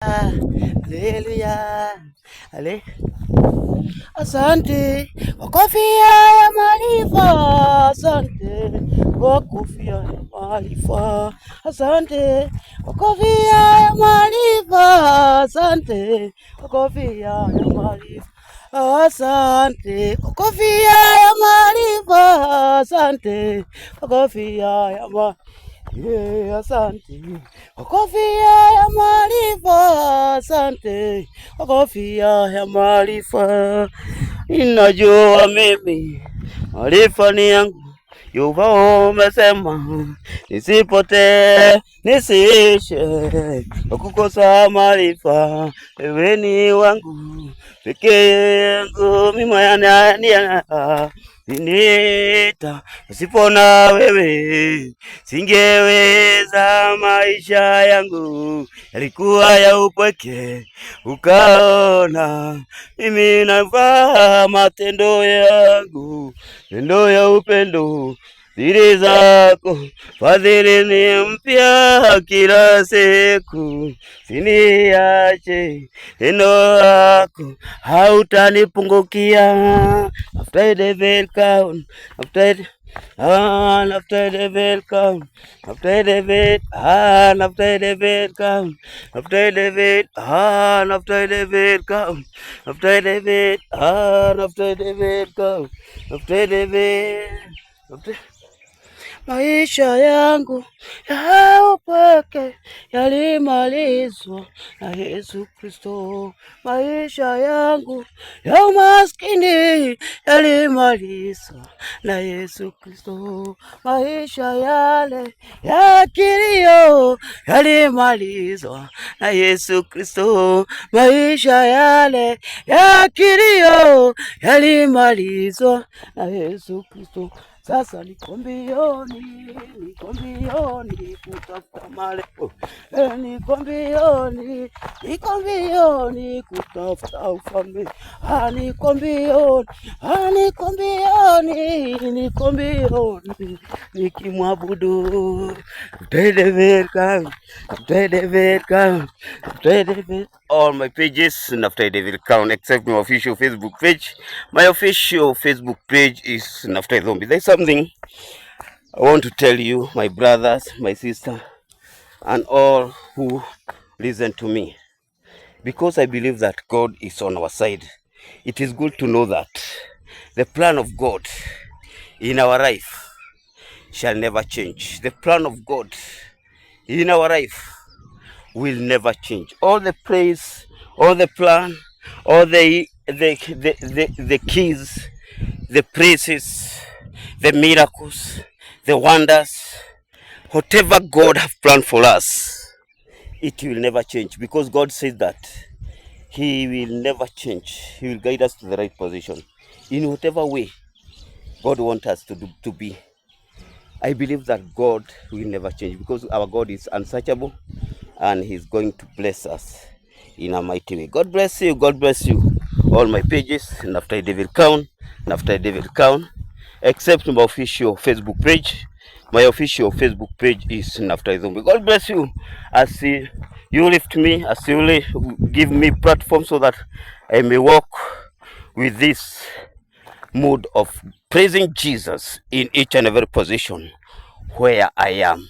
Haleluya. Ale. Asante kwa kofia ya maarifa, asante kwa kofia ya maarifa, asante kwa kofia ya maarifa, asante kwa kofia ya maarifa, asante kwa kofia ya maarifa, asante kwa kofia ya maarifa. Yeah, asante kwa kofia ya maarifa, asante kwa kofia ya maarifa. Ninajua mimi maarifa ni yangu, Yehova umesema nisipotee nisiishe kwa kukosa maarifa. Wewe ni wangu pekee yangu, mimi nita usipona wewe singeweza. Maisha yangu yalikuwa ya upweke, ukaona mimi nafaa. Matendo yangu tendo ya upendo, siri zako fadhili ni mpya kila siku. Siniache, neno lako hautanipungukia. After the veil count, after the veil count, after the veil, after the veil count, after the veil, after the veil count, after the veil, after the veil count, after the veil, after. Maisha yangu ya upweke yalimalizwa na Yesu Kristo. Maisha yangu ya umaskini yalimalizwa na Yesu Kristo. Maisha yale ya kilio yalimalizwa na Yesu Kristo. Maisha yale ya kilio yalimalizwa na Yesu Kristo. Sasa niko mbioni kutafuta marefu, niko mbioni kutafuta ufalme, niko mbioni nikimwabudu. All my pages Naftali David Crown except my official Facebook page. My official Facebook page is Naftali Dhombi. There's something I want to tell you, my brothers, my sister, and all who listen to me, because I believe that God is on our side. It is good to know that the plan of God in our life shall never change. The plan of God in our life will never change. All the praise, all the plan, all the keys, the praises, the miracles, the wonders, whatever God have planned for us, it will never change, because God says that He will never change. He will guide us to the right position in whatever way God wants us to be. I believe that God will never change, because our God is unsearchable and He's going to bless us in a mighty way. God bless you. God bless you. All my pages, Naftali David Crown, except my official Facebook page. My official Facebook page is Naftali Dhombi. God bless you as you lift me, as you give me platform so that I may walk with this mood of praising Jesus in each and every position where I am.